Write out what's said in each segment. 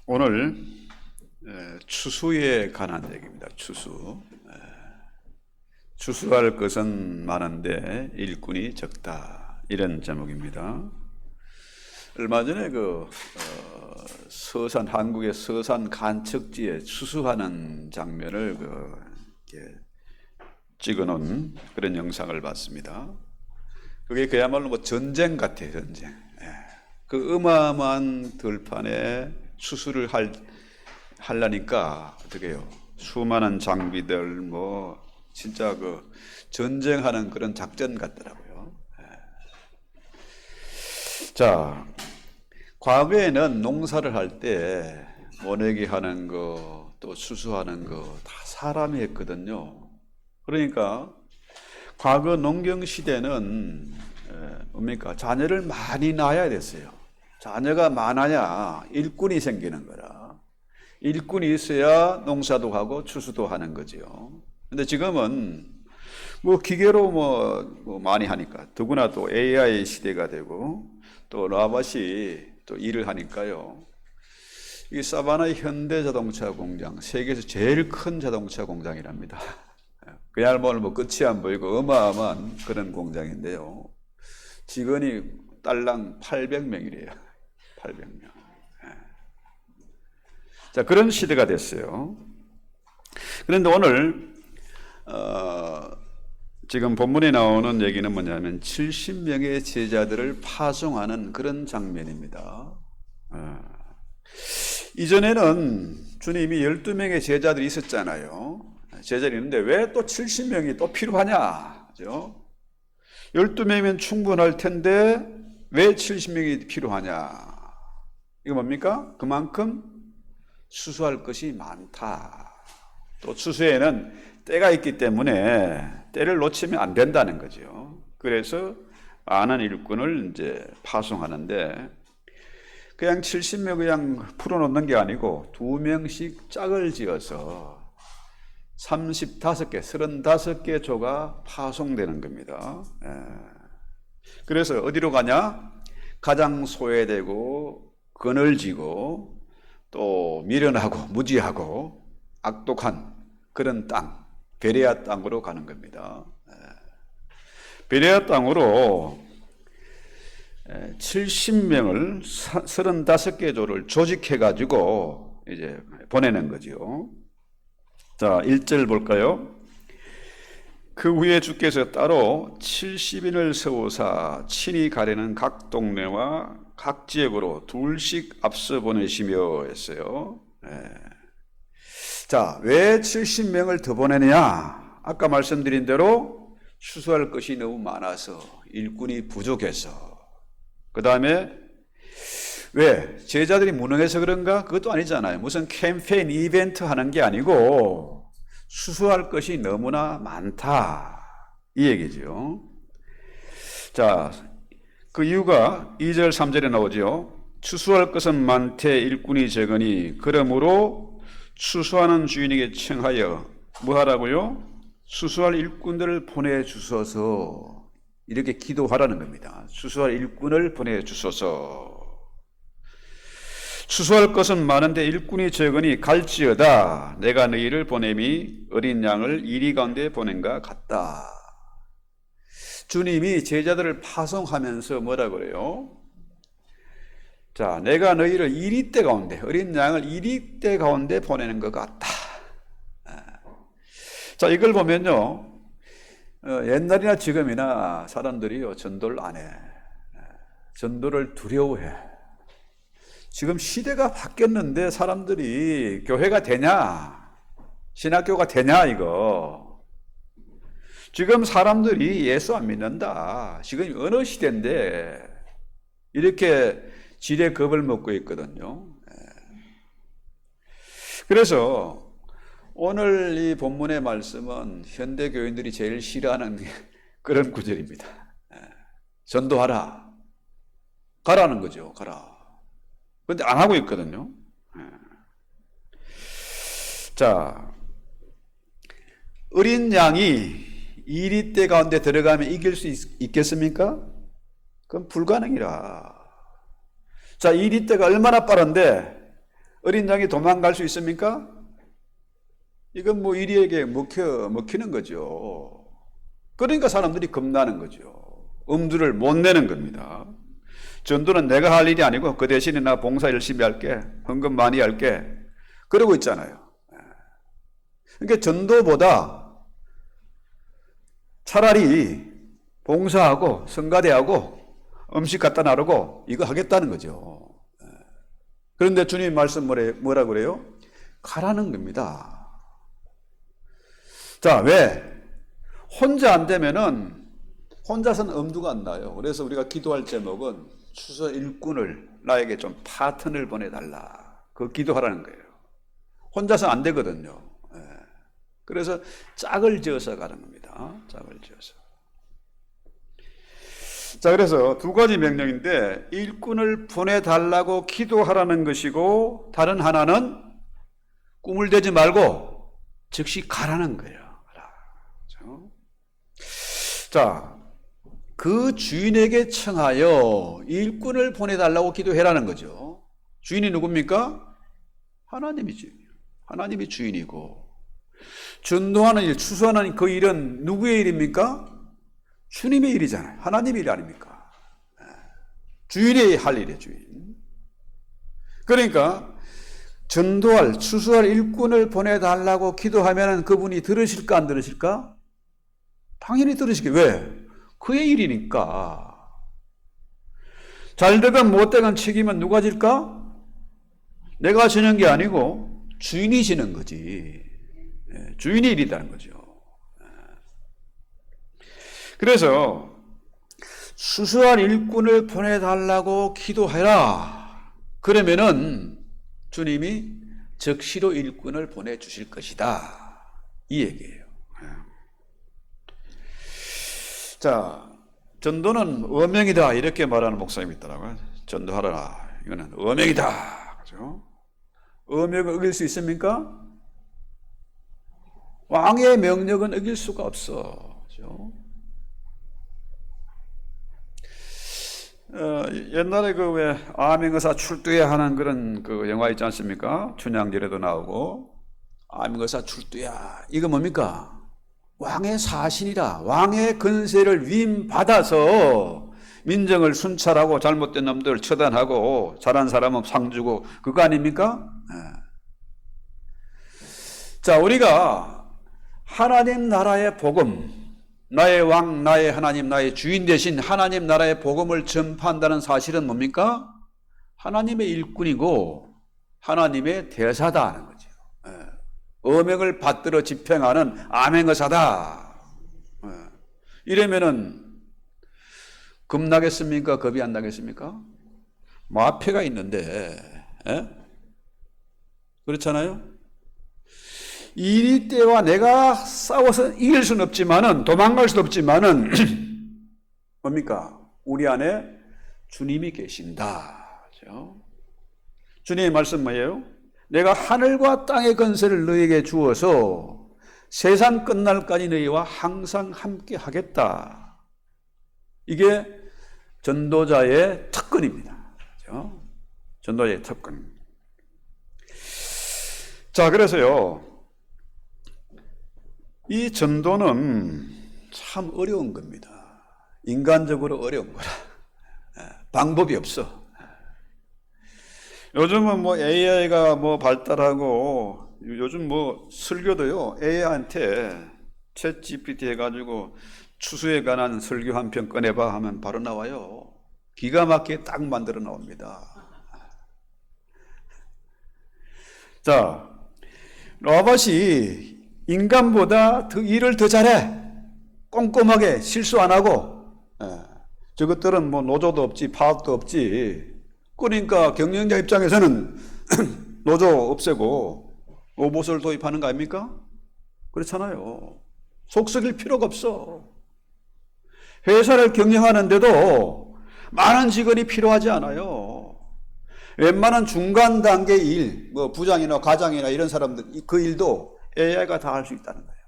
오늘 추수에 관한 얘기입니다. 추수할 것은 많은데 일꾼이 적다, 이런 제목입니다. 얼마 전에 한국의 서산 간척지에 추수하는 장면을 이렇게 찍어놓은 그런 영상을 봤습니다. 그게 그야말로 전쟁 같아요, 전쟁. 그 어마어마한 들판에 추수를 하려니까 어떻게 해요? 수많은 장비들, 진짜 전쟁하는 그런 작전 같더라고요. 자, 과거에는 농사를 할 때 모내기 하는 거, 또 추수하는 거 다 사람이 했거든요. 그러니까 과거 농경 시대는 뭡니까? 자녀를 많이 낳아야 됐어요. 자녀가 많아야 일꾼이 생기는 거라. 일꾼이 있어야 농사도 하고 추수도 하는 거죠. 근데 지금은 기계로 많이 하니까, 더구나 또 AI 시대가 되고 또 로봇이 또 일을 하니까요. 이 사바나 현대자동차 공장, 세계에서 제일 큰 자동차 공장이랍니다. 그야말로 끝이 안 보이고 어마어마한 그런 공장인데요. 직원이 딸랑 800명이래요. 800명. 자, 그런 시대가 됐어요. 그런데 오늘 지금 본문에 나오는 얘기는 뭐냐면 70명의 제자들을 파송하는 그런 장면입니다. 이전에는 주님이 12명의 제자들이 있었잖아요. 제자들이 있는데 왜 또 70명이 또 필요하냐? 그죠? 12명이면 충분할 텐데 왜 70명이 필요하냐? 이거 뭡니까? 그만큼 추수할 것이 많다. 또 추수에는 때가 있기 때문에 때를 놓치면 안 된다는 거죠. 그래서 많은 일꾼을 이제 파송하는데, 그냥 70명 그냥 풀어놓는 게 아니고 2명씩 짝을 지어서 35개, 35개 조가 파송되는 겁니다. 그래서 어디로 가냐? 가장 소외되고 그늘지고 또 미련하고 무지하고 악독한 그런 땅, 베레아 땅으로 가는 겁니다. 베레아 땅으로 70명을 35개 조를 조직해가지고 이제 보내는 거죠. 자, 1절 볼까요? 그 후에 주께서 따로 70인을 세우사 친히 가려는 각 동네와 각 지역으로 둘씩 앞서 보내시며 했어요. 자, 왜 70명을 더 보내느냐? 아까 말씀드린 대로 추수할 것이 너무 많아서, 일꾼이 부족해서. 그 다음에 왜? 제자들이 무능해서 그런가? 그것도 아니잖아요. 무슨 캠페인 이벤트 하는 게 아니고 추수할 것이 너무나 많다, 이 얘기죠. 자, 그 이유가 2절 3절에 나오죠. 추수할 것은 많되 일꾼이 적으니 그러므로 추수하는 주인에게 청하여 뭐 하라고요? 추수할 일꾼들을 보내주소서, 이렇게 기도하라는 겁니다. 추수할 일꾼을 보내주소서. 추수할 것은 많은데 일꾼이 적으니 갈지어다. 내가 너희를 보냄이 어린 양을 이리 가운데 보낸가 같다. 주님이 제자들을 파송하면서 뭐라 그래요? 자, 내가 너희를 이리대 가운데, 어린 양을 이리대 가운데 보내는 것 같다. 자, 이걸 보면요, 옛날이나 지금이나 사람들이요, 전도를 안 해. 전도를 두려워해. 지금 시대가 바뀌었는데 사람들이 교회가 되냐? 신학교가 되냐, 이거. 지금 사람들이 예수 안 믿는다. 지금 어느 시대인데 이렇게 지레 겁을 먹고 있거든요. 그래서 오늘 이 본문의 말씀은 현대 교인들이 제일 싫어하는 그런 구절입니다. 전도하라. 가라는 거죠. 가라. 그런데 안 하고 있거든요. 자, 어린 양이 이리대 가운데 들어가면 이길 수 있겠습니까? 그건 불가능이라. 자, 이리때가 얼마나 빠른데 어린 양이 도망갈 수 있습니까? 이건 뭐 이리에게 먹히는 거죠. 그러니까 사람들이 겁나는 거죠. 엄두를 못 내는 겁니다. 전도는 내가 할 일이 아니고 그 대신에 나 봉사 열심히 할게, 헌금 많이 할게, 그러고 있잖아요. 그러니까 전도보다 차라리 봉사하고 성가대하고 음식 갖다 나르고 이거 하겠다는 거죠. 그런데 주님 말씀 뭐라 그래요? 가라는 겁니다. 자, 왜? 혼자 안 되면은 혼자서는 엄두가 안 나요. 그래서 우리가 기도할 제목은 추수 일꾼을 나에게 좀 파트너를 보내달라. 그 기도하라는 거예요. 혼자서 안 되거든요. 그래서 짝을 지어서 가는 겁니다. 짝을 지어서. 자, 그래서 두 가지 명령인데 일꾼을 보내달라고 기도하라는 것이고 다른 하나는 꿈을 대지 말고 즉시 가라는 거예요. 가라. 그렇죠? 자, 그 주인에게 청하여 일꾼을 보내달라고 기도해라는 거죠. 주인이 누굽니까? 하나님이 주인이에요. 하나님이 주인이고 전도하는 일, 추수하는 그 일은 누구의 일입니까? 주님의 일이잖아요. 하나님의 일 아닙니까? 주인이 할 일이에요, 주인. 그러니까 전도할, 추수할 일꾼을 보내달라고 기도하면 그분이 들으실까 안 들으실까? 당연히 들으시게. 왜? 그의 일이니까. 잘 되건 못 되건 책임은 누가 질까? 내가 지는 게 아니고 주인이 지는 거지. 주인이 일이라는 거죠. 그래서 수수한 일꾼을 보내달라고 기도해라. 그러면은 주님이 즉시로 일꾼을 보내주실 것이다. 이 얘기예요. 자, 전도는 어명이다 이렇게 말하는 목사님이 있더라고요. 전도하라. 이거는 어명이다. 그죠? 어명을 어길 수 있습니까? 왕의 명령은 어길 수가 없어. 그죠? 옛날에 그 왜 암행어사 출두야 하는 그런 그 영화 있지 않습니까? 춘향전에도 나오고 암행어사 출두야. 이거 뭡니까? 왕의 사신이라 왕의 건세를 위임받아서 민정을 순찰하고 잘못된 놈들 처단하고 잘한 사람은 상 주고 그거 아닙니까? 자, 우리가 하나님 나라의 복음, 나의 왕, 나의 하나님, 나의 주인 대신 하나님 나라의 복음을 전파한다는 사실은 뭡니까? 하나님의 일꾼이고 하나님의 대사다 하는 거죠. 어명을 받들어 집행하는 암행어사다. 이러면은 겁나겠습니까? 겁이 안 나겠습니까? 마패가 있는데, 그렇잖아요? 이 때와 내가 싸워서 이길 수는 없지만은, 도망갈 수는 없지만은, 뭡니까? 우리 안에 주님이 계신다. 그렇죠? 주님의 말씀 뭐예요? 내가 하늘과 땅의 건세를 너에게 주어서 세상 끝날까지 너희와 항상 함께 하겠다. 이게 전도자의 특권입니다. 그렇죠? 전도자의 특권. 자, 그래서요, 이 전도는 참 어려운 겁니다. 인간적으로 어려운 거라. 방법이 없어. 요즘은 뭐 AI가 뭐 발달하고 요즘 뭐 설교도요, AI한테 챗 GPT 해가지고 추수에 관한 설교 한 편 꺼내봐 하면 바로 나와요. 기가 막히게 딱 만들어 나옵니다. 자, 로봇이 인간보다 일을 더 잘해. 꼼꼼하게 실수 안 하고. 저것들은 뭐 노조도 없지, 파업도 없지. 그러니까 경영자 입장에서는 노조 없애고 로봇을 도입하는 거 아닙니까? 그렇잖아요. 속 썩일 필요가 없어. 회사를 경영하는데도 많은 직원이 필요하지 않아요. 웬만한 중간 단계 일, 뭐 부장이나 과장이나 이런 사람들, 그 일도 AI가 다 할 수 있다는 거예요.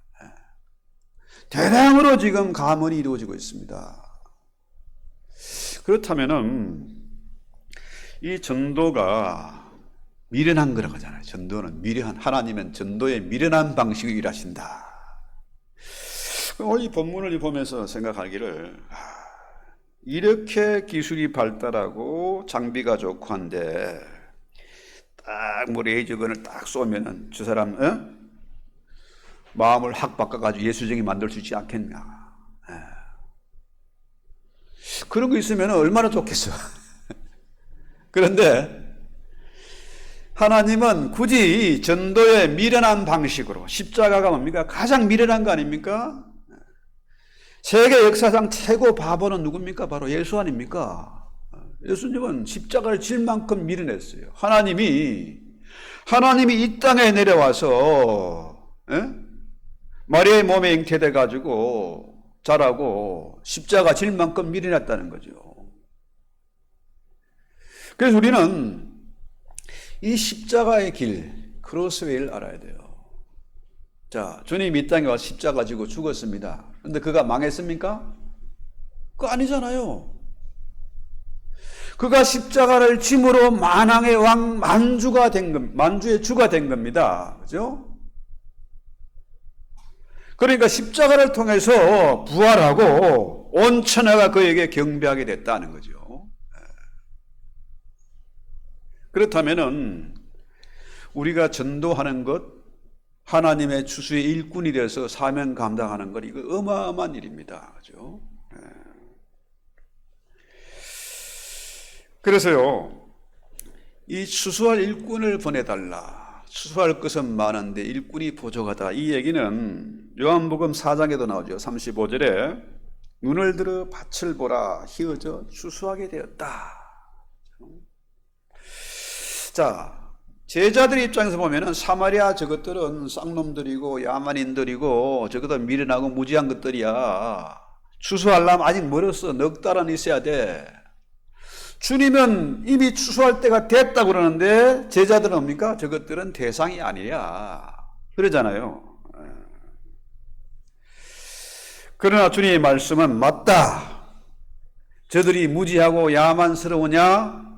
대량으로 지금 감언이 이루어지고 있습니다. 그렇다면은 이 전도가 미련한 거라고 하잖아요. 전도는 하나님은 전도에 미련한 방식으로 일하신다. 오늘 이 본문을 보면서 생각하기를, 이렇게 기술이 발달하고 장비가 좋고 한데 딱 뭐 레이저건을 딱 쏘면은 저 사람 마음을 확 바꿔가지고 예수적인 만들 수 있지 않겠냐. 그런 거 있으면 얼마나 좋겠어. 그런데 하나님은 굳이 전도의 미련한 방식으로, 십자가가 뭡니까? 가장 미련한 거 아닙니까? 세계 역사상 최고 바보는 누굽니까? 바로 예수 아닙니까? 예수님은 십자가를 질 만큼 미련했어요. 하나님이 이 땅에 내려와서 마리아의 몸에 잉태돼 가지고 자라고 십자가 질 만큼 미련했다는 거죠. 그래서 우리는 이 십자가의 길, 크로스웨이를 알아야 돼요. 자, 주님 이 땅에 와서 십자가 지고 죽었습니다. 그런데 그가 망했습니까? 그거 아니잖아요. 그가 십자가를 짐으로 만왕의 왕 만주의 주가 된 겁니다. 그죠? 그러니까 십자가를 통해서 부활하고 온 천하가 그에게 경배하게 됐다는 거죠. 그렇다면은 우리가 전도하는 것, 하나님의 추수의 일꾼이 돼서 사명 감당하는 것, 이거 어마어마한 일입니다. 그죠? 그래서요, 이 추수할 일꾼을 보내달라. 추수할 것은 많은데 일꾼이 부족하다. 이 얘기는 요한복음 4장에도 나오죠. 35절에 눈을 들어 밭을 보라, 희어져 추수하게 되었다. 자, 제자들 입장에서 보면은 사마리아 저것들은 쌍놈들이고 야만인들이고 저것도 미련하고 무지한 것들이야. 추수하려면 아직 멀었어. 넉 달은 있어야 돼. 주님은 이미 추수할 때가 됐다고 그러는데 제자들은 뭡니까? 저것들은 대상이 아니야. 그러잖아요. 그러나 주님의 말씀은 맞다. 저들이 무지하고 야만스러우냐?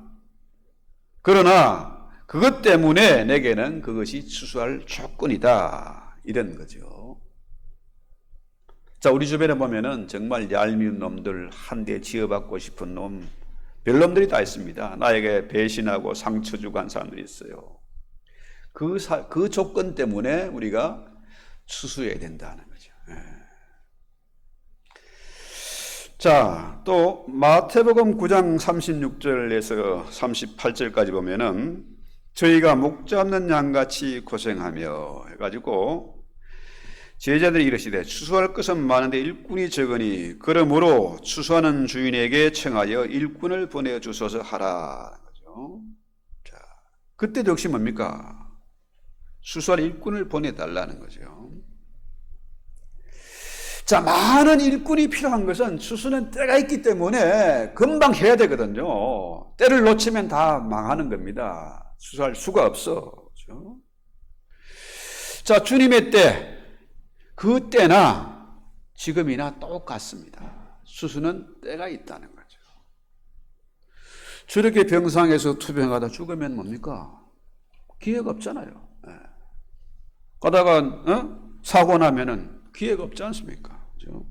그러나 그것 때문에 내게는 그것이 추수할 조건이다. 이런 거죠. 자, 우리 주변에 보면은 정말 얄미운 놈들, 한 대 지어받고 싶은 놈, 별놈들이 다 있습니다. 나에게 배신하고 상처 주고 한 사람들이 있어요. 그 조건 때문에 우리가 추수해야 된다는 거죠. 자, 또 마태복음 9장 36절에서 38절까지 보면은 저희가 목자 없는 양같이 고생하며 해가지고 제자들이 이르시되 추수할 것은 많은데 일꾼이 적으니 그러므로 추수하는 주인에게 청하여 일꾼을 보내주소서 하라. 그죠? 자, 그때도 역시 뭡니까? 추수할 일꾼을 보내달라는 거죠. 자, 많은 일꾼이 필요한 것은 추수는 때가 있기 때문에 금방 해야 되거든요. 때를 놓치면 다 망하는 겁니다. 추수할 수가 없어. 그렇죠? 자, 주님의 때, 그 때나 지금이나 똑같습니다. 추수는 때가 있다는 거죠. 저렇게 병상에서 투병하다 죽으면 뭡니까? 기회가 없잖아요. 가다가 사고 나면은 기회가 없지 않습니까? 그렇죠?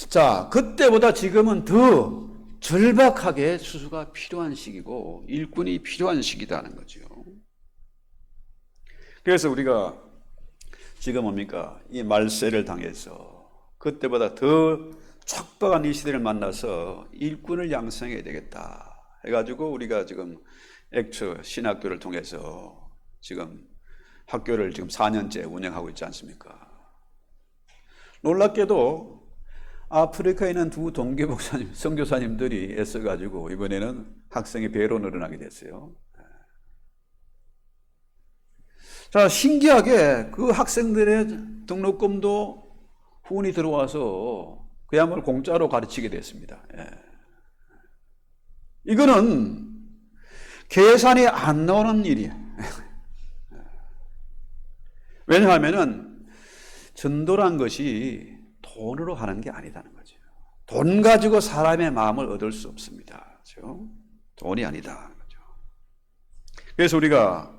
자, 그때보다 지금은 더 절박하게 추수가 필요한 시기고 일꾼이 필요한 시기다는 거죠. 그래서 우리가 지금 뭡니까? 이 말세를 당해서 그때보다 더 촉박한 이 시대를 만나서 일꾼을 양성해야 되겠다 해가지고 우리가 지금 액처 신학교를 통해서 지금 학교를 지금 4년째 운영하고 있지 않습니까? 놀랍게도 아프리카에 있는 두 동계 목사님, 선교사님들이 애써가지고 이번에는 학생이 배로 늘어나게 됐어요. 자, 신기하게 그 학생들의 등록금도 후원이 들어와서 그야말로 공짜로 가르치게 됐습니다. 이거는 계산이 안 나오는 일이에요. 왜냐하면은 전도란 것이 돈으로 하는 게 아니다는 거죠. 돈 가지고 사람의 마음을 얻을 수 없습니다. 그렇죠? 돈이 아니다. 그래서 우리가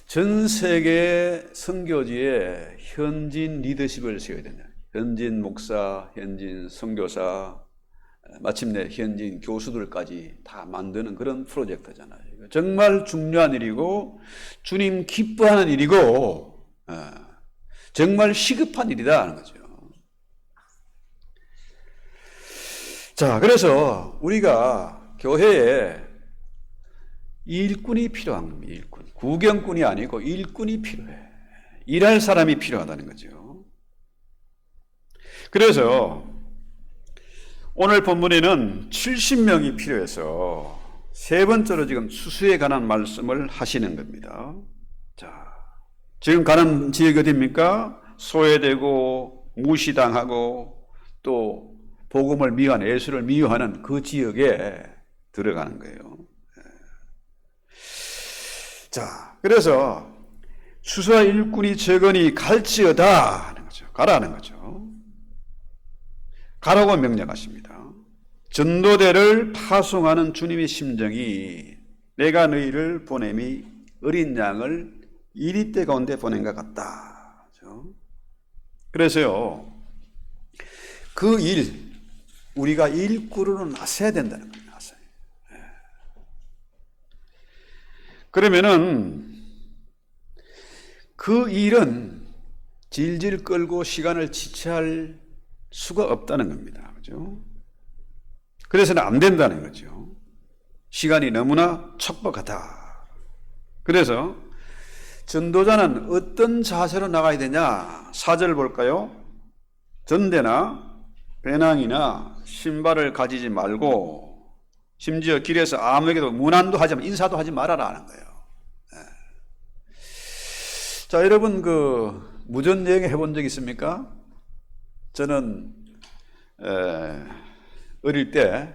전 세계 선교지에 현진 리더십을 세워야 된다. 현진 목사, 현진 선교사, 마침내 현진 교수들까지 다 만드는 그런 프로젝트잖아요. 정말 중요한 일이고 주님 기뻐하는 일이고 정말 시급한 일이다 하는 거죠. 자, 그래서 우리가 교회에 일꾼이 필요한 겁니다. 일꾼. 구경꾼이 아니고 일꾼이 필요해. 일할 사람이 필요하다는 거죠. 그래서 오늘 본문에는 70명이 필요해서 세 번째로 지금 수수에 관한 말씀을 하시는 겁니다. 자, 지금 가는 지역이 어디입니까? 소외되고 무시당하고 또 복음을 미워하는, 예수를 미워하는 그 지역에 들어가는 거예요. 자, 그래서 수수와 일꾼이 적으니 갈지어다 하는 거죠. 가라는 거죠. 가라고 명령하십니다. 전도대를 파송하는 주님의 심정이 내가 너희를 보냄이 어린 양을 이리떼 가운데 보낸 것 같다. 그래서요, 그 일, 우리가 일꾼으로 나서야 된다는 겁니다. 그러면은 그 일은 질질 끌고 시간을 지체할 수가 없다는 겁니다. 그죠? 그래서는 안 된다는 거죠. 시간이 너무나 촉박하다. 그래서 전도자는 어떤 자세로 나가야 되냐? 4절 볼까요? 전대나 배낭이나 신발을 가지지 말고 심지어 길에서 아무에게도 문안도 하지 마, 인사도 하지 말아라는 거예요. 자, 여러분 무전 여행 해본 적 있습니까? 저는 어릴 때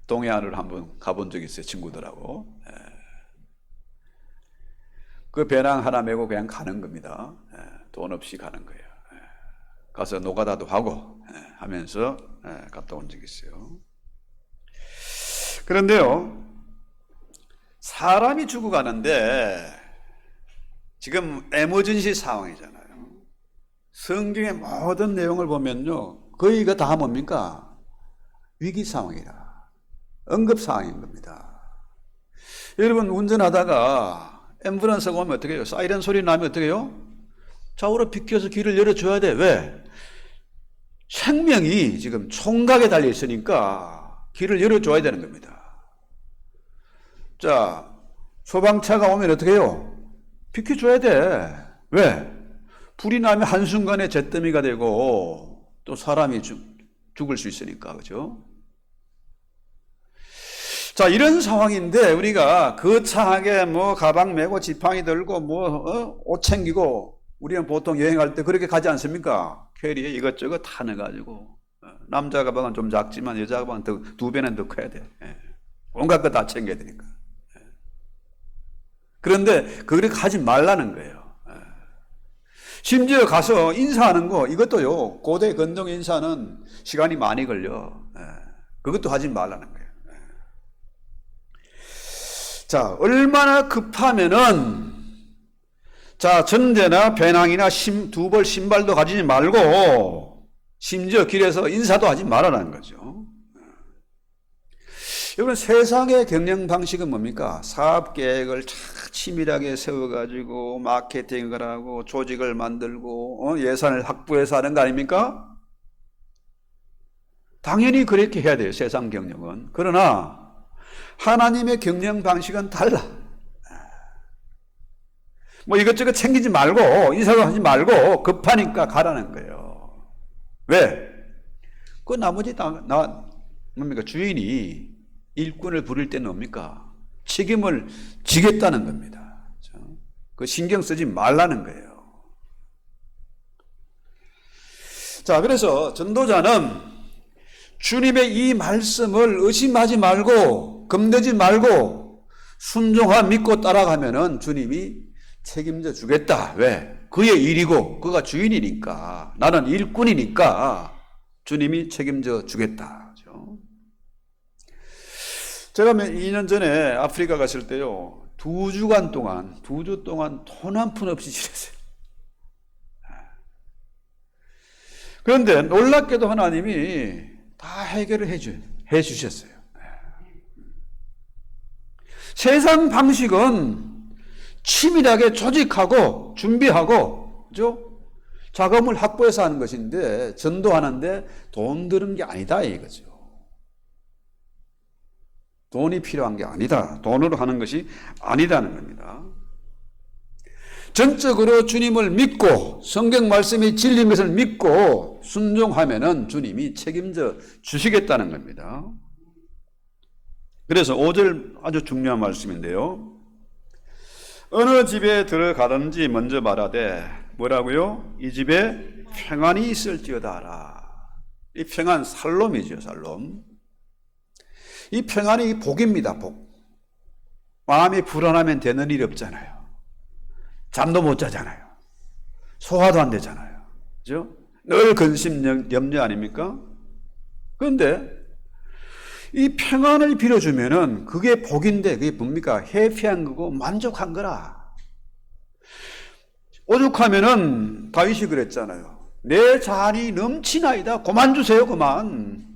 동해안을 한번 가본 적이 있어요. 친구들하고. 그 배낭 하나 메고 그냥 가는 겁니다. 돈 없이 가는 거예요. 가서 노가다도 하고 하면서 갔다 온 적이 있어요. 그런데요, 사람이 죽어가는데 지금 에머전시 상황이잖아요. 성경의 모든 내용을 보면요, 거의 다 뭡니까? 위기 상황이라, 응급 상황인 겁니다. 여러분, 운전하다가 앰뷸런스가 오면 어떻게 해요? 사이렌 소리 나면 어떻게 해요? 좌우로 비켜서 길을 열어줘야 돼. 왜? 생명이 지금 총각에 달려 있으니까 길을 열어줘야 되는 겁니다. 자, 소방차가 오면 어떻게 해요? 비켜줘야 돼. 왜? 불이 나면 한순간에 잿더미가 되고 또 사람이 죽을 수 있으니까. 그죠? 자, 이런 상황인데 우리가 거창하게 가방 메고 지팡이 들고 옷 챙기고 우리는 보통 여행할 때 그렇게 가지 않습니까? 캐리에 이것저것 다 넣어가지고 남자 가방은 좀 작지만 여자 가방은 두 배는 더 커야 돼. 온갖 거 다 챙겨야 되니까. 그런데 그렇게 하지 말라는 거예요. 심지어 가서 인사하는 거, 이것도요, 고대 건동 인사는 시간이 많이 걸려. 그것도 하지 말라는 거예요. 자, 얼마나 급하면은, 자, 전대나 배낭이나 두 벌 신발도 가지지 말고, 심지어 길에서 인사도 하지 말라는 거죠. 여러분, 세상의 경영 방식은 뭡니까? 사업 계획을 치밀하게 세워가지고 마케팅을 하고 조직을 만들고 예산을 확보해서 하는 거 아닙니까? 당연히 그렇게 해야 돼요, 세상 경영은. 그러나 하나님의 경영 방식은 달라. 이것저것 챙기지 말고 인사도 하지 말고 급하니까 가라는 거예요. 왜? 그 나머지 뭡니까? 주인이 일꾼을 부릴 때는 뭡니까? 책임을 지겠다는 겁니다. 그 신경 쓰지 말라는 거예요. 자, 그래서 전도자는 주님의 이 말씀을 의심하지 말고 겁내지 말고 순종하 믿고 따라가면은 주님이 책임져 주겠다. 왜? 그의 일이고 그가 주인이니까, 나는 일꾼이니까 주님이 책임져 주겠다. 제가 2년 전에 아프리카 갔을 때요, 2주 동안 돈 한 푼 없이 지냈어요. 그런데 놀랍게도 하나님이 다 해결을 해주셨어요. 세상 방식은 치밀하게 조직하고 준비하고, 그죠? 자금을 확보해서 하는 것인데, 전도하는데 돈 드는 게 아니다, 이거죠. 돈이 필요한 게 아니다. 돈으로 하는 것이 아니다는 겁니다. 전적으로 주님을 믿고 성경 말씀이 진리인 것을 믿고 순종하면은 주님이 책임져 주시겠다는 겁니다. 그래서 5절 아주 중요한 말씀인데요. 어느 집에 들어가든지 먼저 말하되 뭐라고요? 이 집에 평안이 있을지어다 하라. 이 평안 살롬이죠, 살롬. 이 평안이 복입니다, 복. 마음이 불안하면 되는 일이 없잖아요. 잠도 못 자잖아요. 소화도 안 되잖아요. 그죠? 늘 근심, 염려 아닙니까? 그런데 이 평안을 빌어주면은 그게 복인데, 그게 뭡니까? 해피한 거고 만족한 거라. 오죽하면은 다윗이 그랬잖아요. 내 잔이 넘치나이다. 그만 주세요, 그만.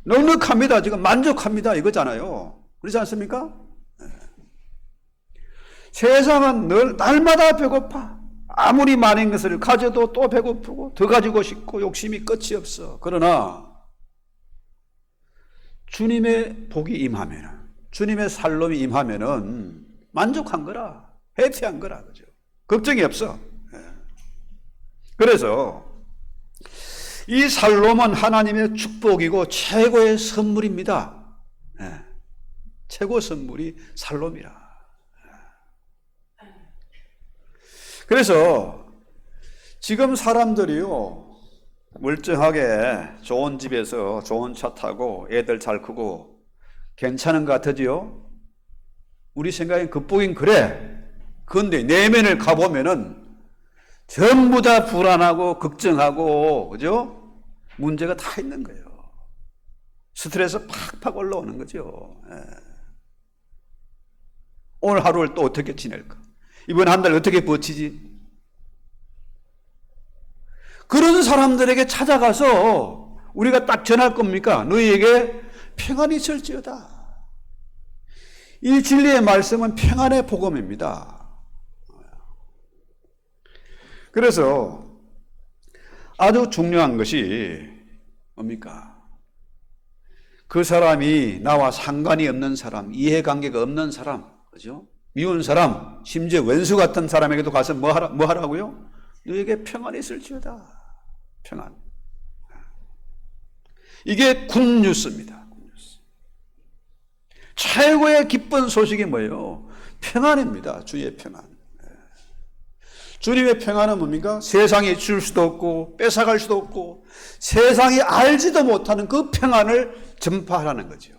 넉넉합니다. 지금 만족합니다. 이거잖아요. 그렇지 않습니까? 세상은 늘 날마다 배고파. 아무리 많은 것을 가져도 또 배고프고 더 가지고 싶고 욕심이 끝이 없어. 그러나 주님의 복이 임하면은, 주님의 살롬이 임하면은 만족한 거라. 해피한 거라. 그죠? 걱정이 없어. 그래서 이 살롬은 하나님의 축복이고 최고의 선물입니다. 최고 선물이 살롬이라. 그래서 지금 사람들이요, 멀쩡하게 좋은 집에서 좋은 차 타고 애들 잘 크고 괜찮은 것 같으지요? 우리 생각엔 극복인 그래. 그런데 내면을 가보면은 전부 다 불안하고 걱정하고, 그죠? 문제가 다 있는 거예요. 스트레스 팍팍 올라오는 거죠. 오늘 하루를 또 어떻게 지낼까? 이번 한 달 어떻게 버티지? 그런 사람들에게 찾아가서 우리가 딱 전할 겁니까? 너희에게 평안이 있을지어다. 이 진리의 말씀은 평안의 복음입니다. 그래서 아주 중요한 것이 뭡니까? 그 사람이 나와 상관이 없는 사람, 이해관계가 없는 사람, 그죠? 미운 사람, 심지어 원수 같은 사람에게도 가서 뭐 하라고요? 너에게 평안이 있을지어다. 평안. 이게 굿뉴스입니다. 굿뉴스. 최고의 기쁜 소식이 뭐예요? 평안입니다. 주의 평안. 주님의 평안은 뭡니까? 세상이 줄 수도 없고 뺏어갈 수도 없고 세상이 알지도 못하는 그 평안을 전파하라는 거죠.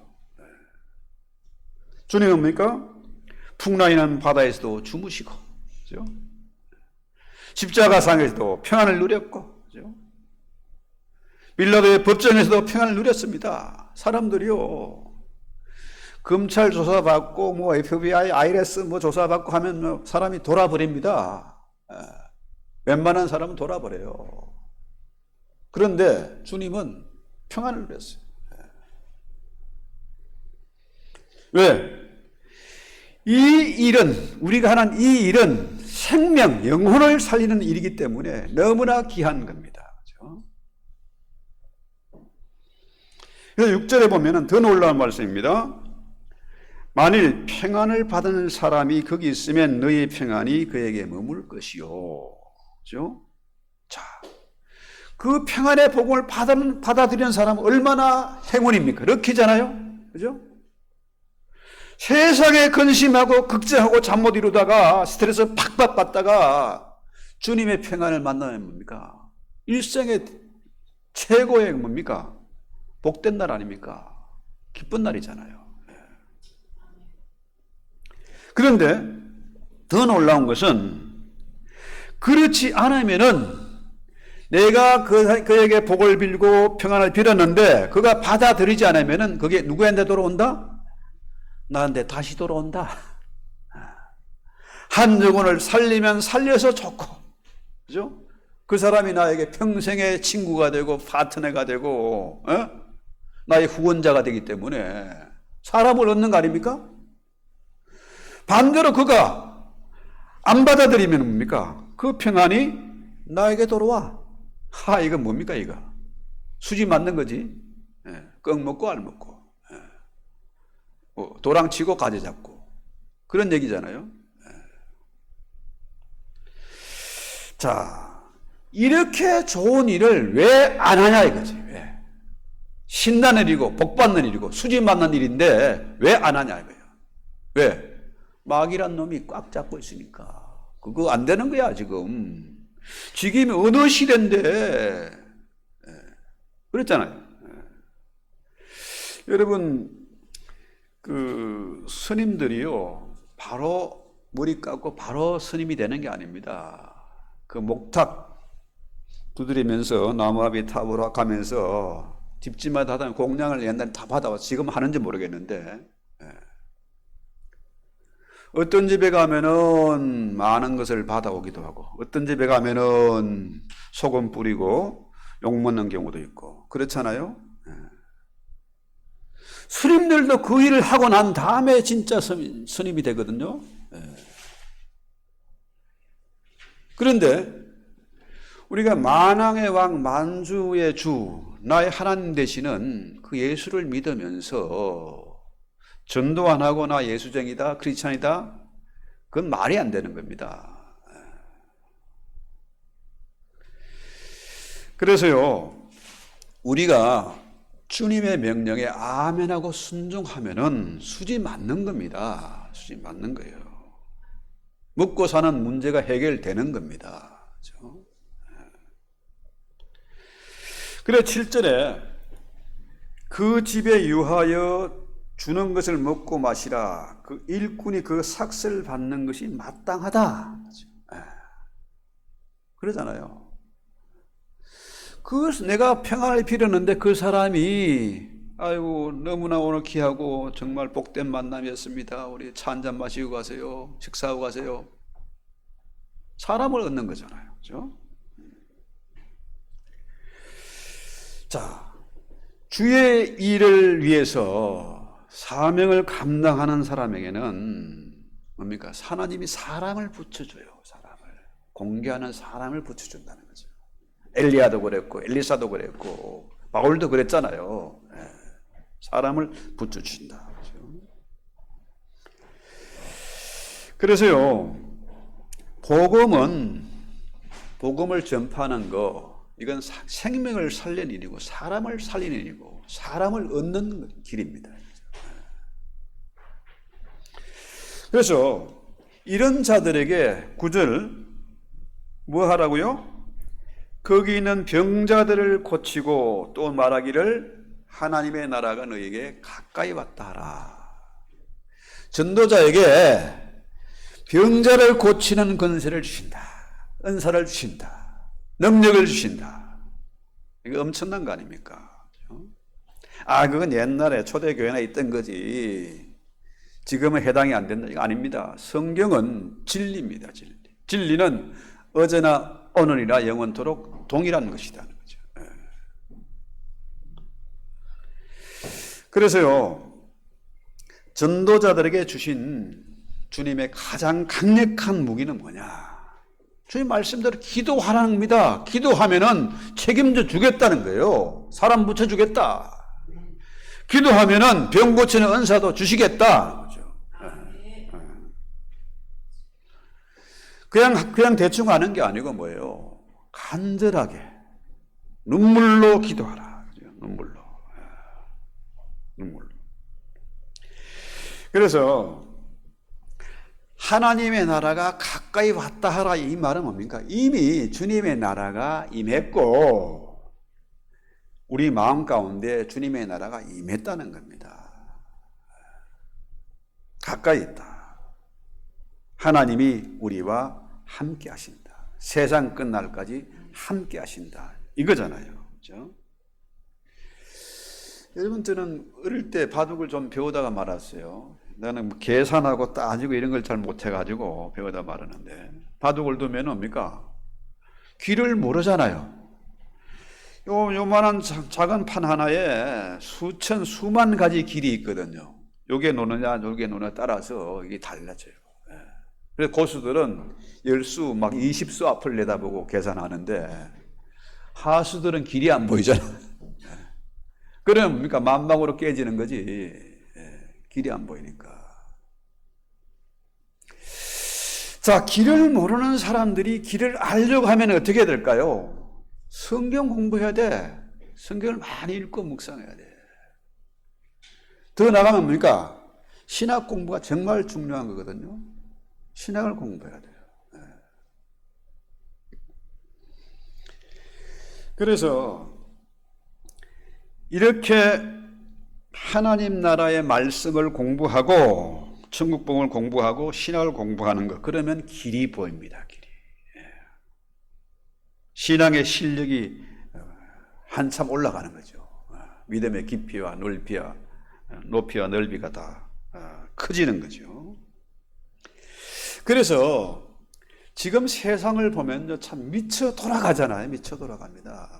주님은 뭡니까? 풍랑이는 바다에서도 주무시고, 그죠? 십자가상에서도 평안을 누렸고, 그죠? 빌라도의 법정에서도 평안을 누렸습니다. 사람들이요, 검찰 조사받고 뭐 FBI, IRS 뭐 조사받고 하면 뭐 사람이 돌아버립니다. 웬만한 사람은 돌아버려요. 그런데 주님은 평안을 누렸어요. 왜? 이 일은, 우리가 하는 이 일은 생명, 영혼을 살리는 일이기 때문에 너무나 귀한 겁니다. 그렇죠? 그래서 6절에 보면 더 놀라운 말씀입니다. 만일 평안을 받은 사람이 거기 있으면 너희 평안이 그에게 머물 것이요. 그죠? 자, 그 평안의 복음을 받아들이는 사람은 얼마나 행운입니까? 럭키잖아요. 그죠? 세상에 근심하고 걱정하고 잠 못 이루다가 스트레스 팍팍 받다가 주님의 평안을 만나면 뭡니까? 일생의 최고의 뭡니까? 복된 날 아닙니까? 기쁜 날이잖아요. 그런데 더 놀라운 것은 그렇지 않으면은 내가 그에게 복을 빌고 평안을 빌었는데 그가 받아들이지 않으면은 그게 누구한테 돌아온다? 나한테 다시 돌아온다. 한 영혼을 살리면 살려서 좋고, 그죠? 그 사람이 나에게 평생의 친구가 되고 파트너가 되고 나의 후원자가 되기 때문에 사람을 얻는 거 아닙니까? 반대로 그가 안 받아들이면 뭡니까? 그 평안이 나에게 돌아와. 이건 뭡니까 이거? 수지 맞는 거지. 꺽 먹고 알 먹고 도랑치고 가지 잡고 그런 얘기잖아요. 자, 이렇게 좋은 일을 왜 안 하냐 이거지. 왜? 신나는 일이고 복받는 일이고 수지 맞는 일인데 왜 안 하냐 이거예요. 왜? 마귀란 놈이 꽉 잡고 있으니까. 그거 안 되는 거야 지금. 지금이 어느 시대인데. 그랬잖아요. 여러분 그 스님들이요 바로 머리 깎고 바로 스님이 되는 게 아닙니다. 그 목탁 두드리면서 나무아비 탑으로 가면서 집집마다 하던 공양을 옛날에 다 받아와서 지금 하는지 모르겠는데 어떤 집에 가면은 많은 것을 받아오기도 하고 어떤 집에 가면은 소금 뿌리고 욕먹는 경우도 있고 그렇잖아요. 스님들도 그 일을 하고 난 다음에 진짜 스님이 되거든요. 그런데 우리가 만왕의 왕 만주의 주 나의 하나님 되시는 그 예수를 믿으면서 전도 안 하고 나 예수쟁이다 크리스찬이다 그건 말이 안 되는 겁니다. 그래서요 우리가 주님의 명령에 아멘하고 순종하면은 수지 맞는 겁니다. 수지 맞는 거예요. 먹고 사는 문제가 해결되는 겁니다. 그렇죠? 그래 7절에 그 집에 유하여 주는 것을 먹고 마시라. 그 일꾼이 그 삭슬 받는 것이 마땅하다. 그러잖아요. 내가 평안을 빌었는데 그 사람이 아이고 너무나 오늘 귀하고 정말 복된 만남이었습니다. 우리 차 한잔 마시고 가세요. 식사하고 가세요. 사람을 얻는 거잖아요. 그렇죠? 자, 주의 일을 위해서 사명을 감당하는 사람에게는 뭡니까? 하나님이 사람을 붙여줘요. 사람을. 공개하는 사람을 붙여준다는 거죠. 엘리야도 그랬고 엘리사도 그랬고 바울도 그랬잖아요. 사람을 붙여주신다. 그래서요 복음을 전파하는 거 이건 생명을 살리는 일이고 사람을 살리는 일이고 사람을 얻는 길입니다. 그래서 이런 자들에게 9절 뭐 하라고요? 거기 있는 병자들을 고치고 또 말하기를 하나님의 나라가 너에게 가까이 왔다 하라. 전도자에게 병자를 고치는 권세를 주신다. 은사를 주신다. 능력을 주신다. 이거 엄청난 거 아닙니까? 그건 옛날에 초대교회나 있던 거지. 지금은 해당이 안 된다. 이거 아닙니다. 성경은 진리입니다. 진리. 진리는 어제나 오늘이나 영원토록 동일한 것이라는 거죠. 그래서요, 전도자들에게 주신 주님의 가장 강력한 무기는 뭐냐? 주님 말씀대로 기도하라는 겁니다. 기도하면은 책임져 주겠다는 거예요. 사람 붙여주겠다. 기도하면은 병 고치는 은사도 주시겠다. 그냥 대충 하는 게 아니고 뭐예요? 간절하게 눈물로 기도하라. 눈물로. 그래서 하나님의 나라가 가까이 왔다 하라 이 말은 뭡니까? 이미 주님의 나라가 임했고 우리 마음 가운데 주님의 나라가 임했다는 겁니다. 가까이 있다. 하나님이 우리와 함께 하신다. 세상 끝날까지 함께 하신다. 이거잖아요. 그렇죠? 여러분 저는 어릴 때 바둑을 좀 배우다가 말았어요. 나는 뭐 계산하고 따지고 이런 걸 잘 못해가지고 배우다 말하는데, 바둑을 두면 뭡니까? 길을 모르잖아요. 요만한 작은 판 하나에 수만 가지 길이 있거든요. 요게 노느냐, 요게 노느냐 따라서 이게 달라져요. 그래서 고수들은 10수, 막 20수 앞을 내다보고 계산하는데, 하수들은 길이 안 보이잖아. 그러면 뭡니까? 만방으로 깨지는 거지. 길이 안 보이니까. 자, 길을 모르는 사람들이 길을 알려고 하면 어떻게 해야 될까요? 성경 공부해야 돼. 성경을 많이 읽고 묵상해야 돼. 더 나가면 뭡니까? 신학 공부가 정말 중요한 거거든요. 신학을 공부해야 돼요. 그래서 이렇게 하나님 나라의 말씀을 공부하고 천국복음을 공부하고 신학을 공부하는 것, 그러면 길이 보입니다. 길이. 신앙의 실력이 한참 올라가는 거죠. 믿음의 깊이와 넓이와 높이와 넓이가 다 커지는 거죠. 그래서 지금 세상을 보면 참 미쳐 돌아가잖아요. 미쳐 돌아갑니다.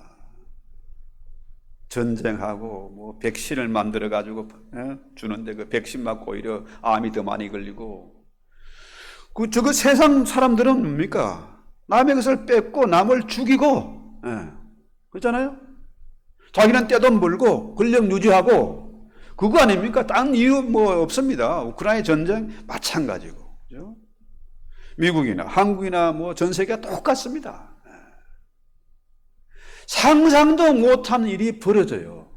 전쟁하고 뭐 백신을 만들어 가지고 주는데 그 백신 맞고 오히려 암이 더 많이 걸리고, 저거 세상 사람들은 뭡니까? 남의 것을 뺏고 남을 죽이고, 그렇잖아요. 자기는 떼돈 벌고 권력 유지하고, 그거 아닙니까? 딴 이유 뭐 없습니다. 우크라이나 전쟁 마찬가지고, 그죠? 미국이나 한국이나 뭐 전 세계가 똑같습니다. 상상도 못한 일이 벌어져요.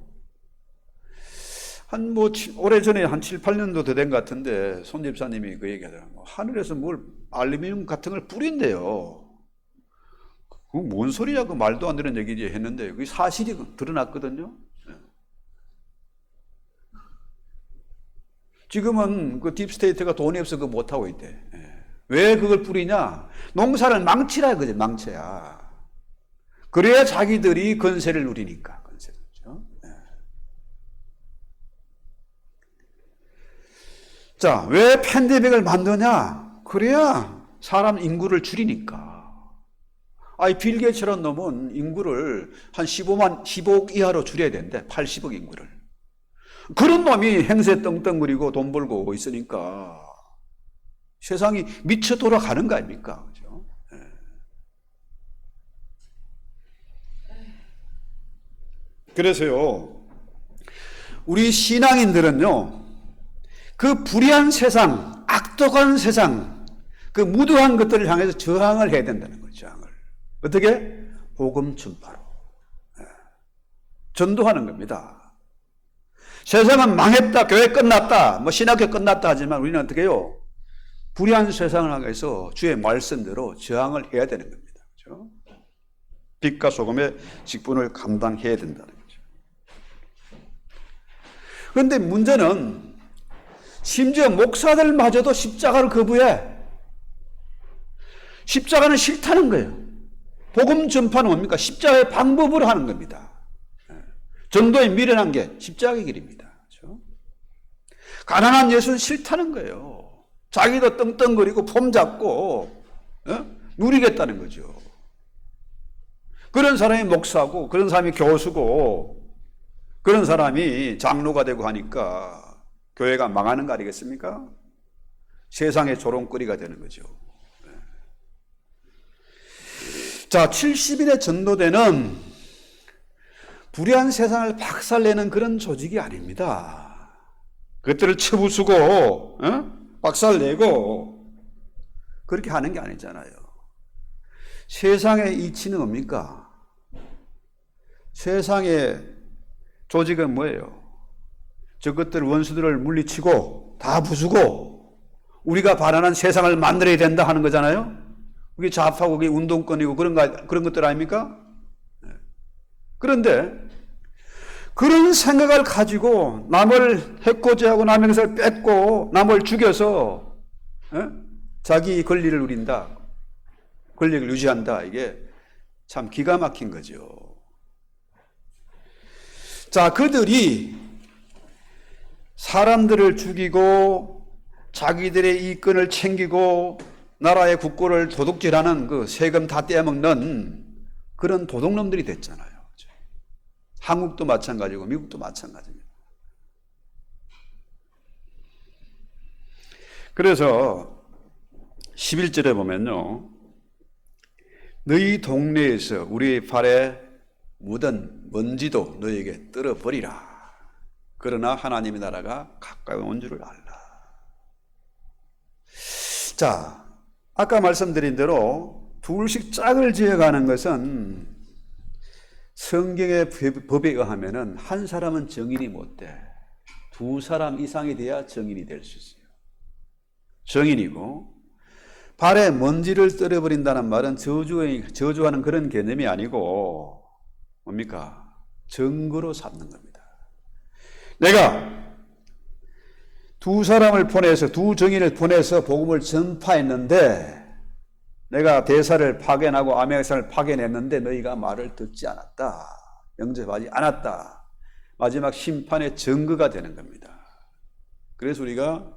오래전에 한 7, 8년도 더 된 것 같은데, 손 집사님이 그 얘기하더라고요. 하늘에서 뭘 알루미늄 같은 걸 뿌린대요. 그거 뭔 소리야? 그 말도 안 되는 얘기지 했는데, 그게 사실이 드러났거든요. 지금은 그 딥스테이트가 돈이 없어 그거 못하고 있대. 왜 그걸 뿌리냐? 농사를 망치라 그지, 망쳐야. 그래야 자기들이 건세를 누리니까. 건세죠. 자, 왜 팬데믹을 만드냐? 그래야 사람 인구를 줄이니까. 빌 게이츠라는 놈은 인구를 한 15억 이하로 줄여야 되는데 80억 인구를. 그런 놈이 행세 떵떵거리고 돈 벌고 있으니까 세상이 미쳐 돌아가는 거 아닙니까? 그죠? 그래서요, 우리 신앙인들은요, 그 불의한 세상, 악독한 세상, 그 무도한 것들을 향해서 저항을 해야 된다는 거죠. 저항을. 어떻게? 복음 전파로. 전도하는 겁니다. 세상은 망했다, 교회 끝났다, 뭐 신학교 끝났다 하지만 우리는 어떻게 해요? 불의한 세상을 향해서 주의 말씀대로 저항을 해야 되는 겁니다. 그렇죠? 빛과 소금의 직분을 감당해야 된다는 거죠. 그런데 문제는 심지어 목사들마저도 십자가를 거부해. 십자가는 싫다는 거예요. 복음 전파는 뭡니까? 십자가의 방법으로 하는 겁니다. 전도에 미련한 게 십자가의 길입니다. 그렇죠? 가난한 예수는 싫다는 거예요. 자기도 떵떵거리고 폼 잡고 누리겠다는 거죠. 그런 사람이 목사고, 그런 사람이 교수고, 그런 사람이 장로가 되고 하니까 교회가 망하는 거 아니겠습니까? 세상의 조롱거리가 되는 거죠. 자, 70일의 전도대는 불의한 세상을 박살내는 그런 조직이 아닙니다. 그것들을 쳐부수고 박살내고 그렇게 하는 게 아니잖아요. 세상의 이치는 뭡니까? 세상의 조직은 뭐예요? 저것들 원수들을 물리치고 다 부수고 우리가 바라는 세상을 만들어야 된다 하는 거잖아요. 그게 좌파고 그게 운동권이고 그런 것들 아닙니까? 그런데 그런 생각을 가지고 남을 해코지하고 남의 것을 뺏고 남을 죽여서 자기 권리를 누린다, 권력을 유지한다, 이게 참 기가 막힌 거죠. 자, 그들이 사람들을 죽이고 자기들의 이권을 챙기고 나라의 국고를 도둑질하는 그 세금 다 떼먹는 그런 도둑놈들이 됐잖아요. 한국도 마찬가지고 미국도 마찬가지입니다. 그래서 11절에 보면요, 너희 동네에서 우리 발에 묻은 먼지도 너에게 떨어버리라. 그러나 하나님의 나라가 가까이 온 줄을 알라. 자, 아까 말씀드린 대로 둘씩 짝을 지어가는 것은 성경의 법에 의하면은 한 사람은 정인이 못 돼. 두 사람 이상이 돼야 정인이 될 수 있어요. 정인이고, 발에 먼지를 떨어버린다는 말은 저주하는 그런 개념이 아니고 뭡니까? 증거로 삼는 겁니다. 내가 두 사람을 보내서, 두 정인을 보내서 복음을 전파했는데, 내가 대사를 파견하고 아메사를 파견했는데 너희가 말을 듣지 않았다, 영접하지 않았다. 마지막 심판의 증거가 되는 겁니다. 그래서 우리가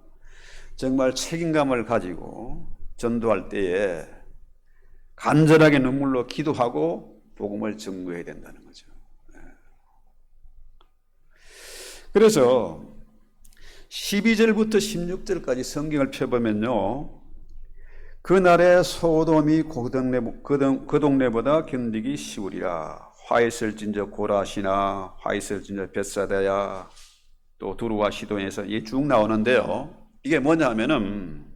정말 책임감을 가지고 전도할 때에 간절하게 눈물로 기도하고 복음을 증거해야 된다는 거죠. 그래서 12절부터 16절까지 성경을 펴보면요, 그날의 소돔이 그 동네보다 견디기 쉬우리라. 화 있을진저 고라시나 화 있을진저 벳사다야, 또 두루와 시돈에서 이게 쭉 나오는데요, 이게 뭐냐면은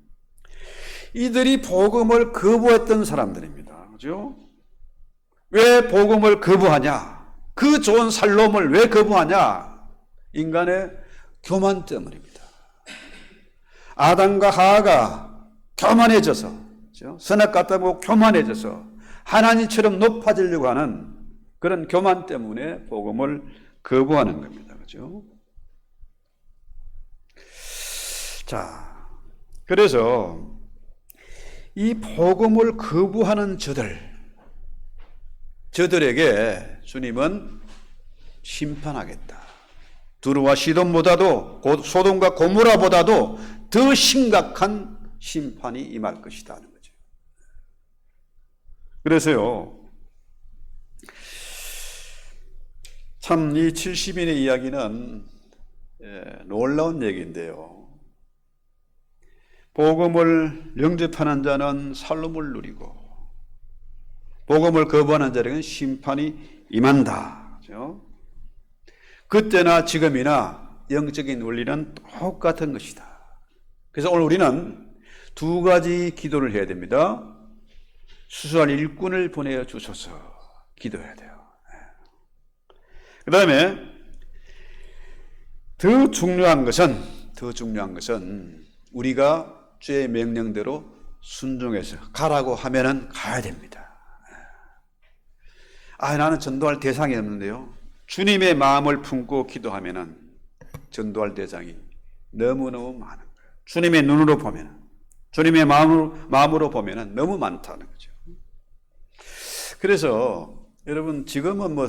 이들이 복음을 거부했던 사람들입니다. 그죠? 왜 복음을 거부하냐? 그 좋은 살롬을 왜 거부하냐? 인간의 교만 때문입니다. 아담과 하와가 교만해져서, 그렇죠? 선악 같다고 교만해져서 하나님처럼 높아지려고 하는 그런 교만 때문에 복음을 거부하는 겁니다. 그렇죠? 자, 그래서 이 복음을 거부하는 저들에게 주님은 심판하겠다. 두루와 시돈보다도, 소돔과 고모라보다도 더 심각한 심판이 임할 것이다 하는 거죠. 그래서요, 참 이 70인의 이야기는 놀라운 얘기인데요, 복음을 영접하는 자는 살림을 누리고 복음을 거부하는 자에게는 심판이 임한다. 그렇죠? 그때나 지금이나 영적인 원리는 똑같은 것이다. 그래서 오늘 우리는 두 가지 기도를 해야 됩니다. 수수한 일꾼을 보내어 주소서 기도해야 돼요. 그 다음에 더 중요한 것은 우리가 주의 명령대로 순종해서 가라고 하면은 가야 됩니다. 나는 전도할 대상이 없는데요. 주님의 마음을 품고 기도하면은 전도할 대상이 너무너무 많은 거예요. 주님의 눈으로 보면은, 주님의 마음으로 보면은 너무 많다는 거죠. 그래서 여러분, 지금은 뭐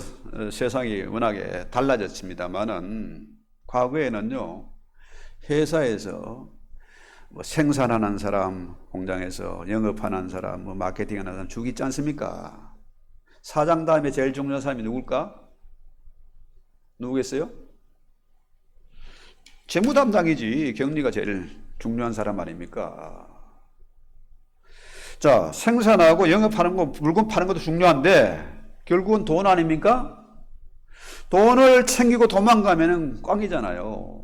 세상이 워낙에 달라졌습니다만은 과거에는요, 회사에서 뭐 생산하는 사람, 공장에서 영업하는 사람, 뭐 마케팅하는 사람 죽 있지 않습니까? 사장 다음에 제일 중요한 사람이 누굴까? 누구겠어요? 재무 담당이지. 경리가 제일 중요한 사람 아닙니까? 자, 생산하고 영업하는 거, 물건 파는 것도 중요한데 결국은 돈 아닙니까? 돈을 챙기고 도망가면은 꽝이잖아요.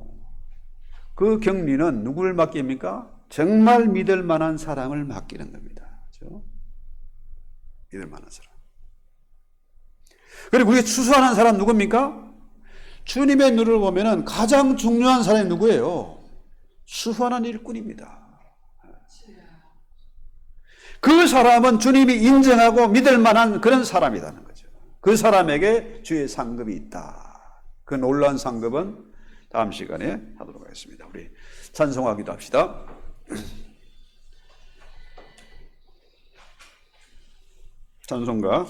그 격리는 누구를 맡깁니까? 정말 믿을 만한 사람을 맡기는 겁니다. 그렇죠? 믿을 만한 사람. 그리고 우리가 추수하는 사람 누굽니까? 주님의 눈을 보면은 가장 중요한 사람이 누구예요? 수고하는 일꾼입니다. 그 사람은 주님이 인정하고 믿을 만한 그런 사람이라는 거죠. 그 사람에게 주의 상급이 있다. 그 놀라운 상급은 다음 시간에 하도록 하겠습니다. 우리 찬송하기도 합시다. 찬송가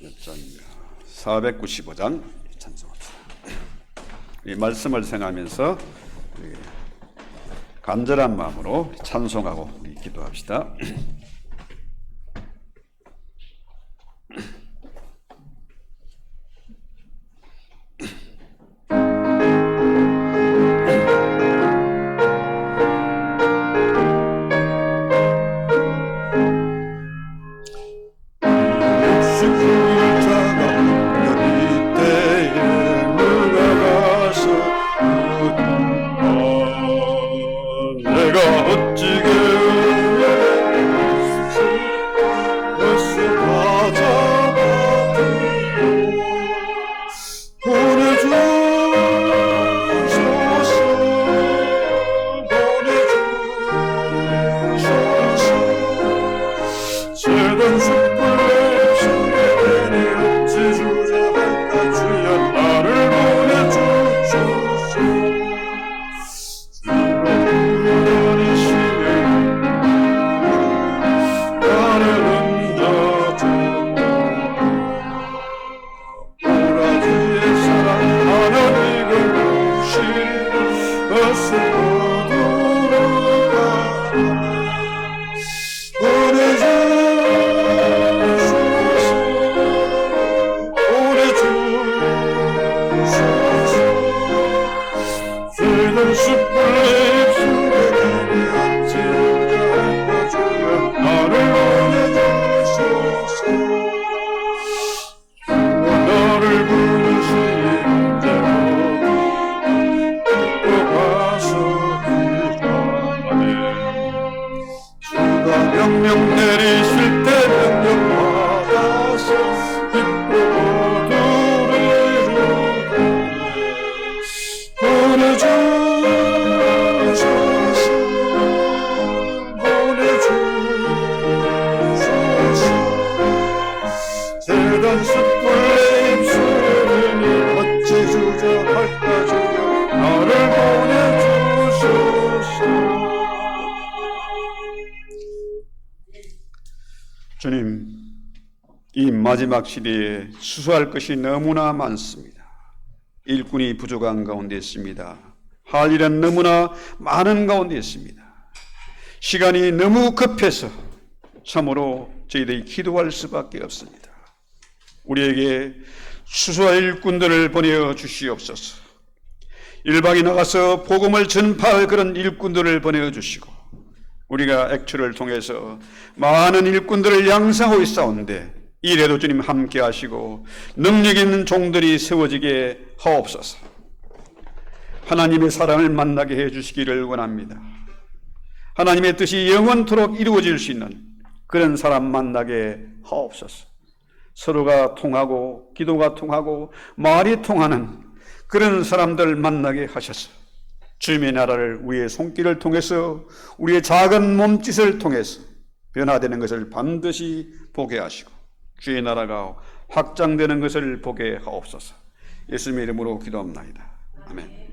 몇 장인가? 495장 찬송합시다. 이 말씀을 생각하면서 간절한 마음으로 찬송하고 우리 기도합시다. 명령 내리실 때 명령 받아서 기쁘고 보내주소서 재단 숯불의 입술이 어찌 주저할까 주여 나를 보내주소서. 주님, 이 마지막 시대에 수수할 것이 너무나 많습니다. 일꾼이 부족한 가운데 있습니다. 할 일은 너무나 많은 가운데 있습니다. 시간이 너무 급해서 참으로 저희들이 기도할 수밖에 없습니다. 우리에게 수수할 일꾼들을 보내어 주시옵소서. 일방에 나가서 복음을 전파할 그런 일꾼들을 보내어 주시고, 우리가 액추를 통해서 많은 일꾼들을 양성하고 있사온데 이래도 주님 함께 하시고 능력 있는 종들이 세워지게 하옵소서. 하나님의 사랑을 만나게 해주시기를 원합니다. 하나님의 뜻이 영원토록 이루어질 수 있는 그런 사람 만나게 하옵소서. 서로가 통하고 기도가 통하고 말이 통하는 그런 사람들 만나게 하셔서 주님의 나라를 우리의 손길을 통해서 우리의 작은 몸짓을 통해서 변화되는 것을 반드시 보게 하시고 주의 나라가 확장되는 것을 보게 하옵소서. 예수님의 이름으로 기도합나이다. 아멘.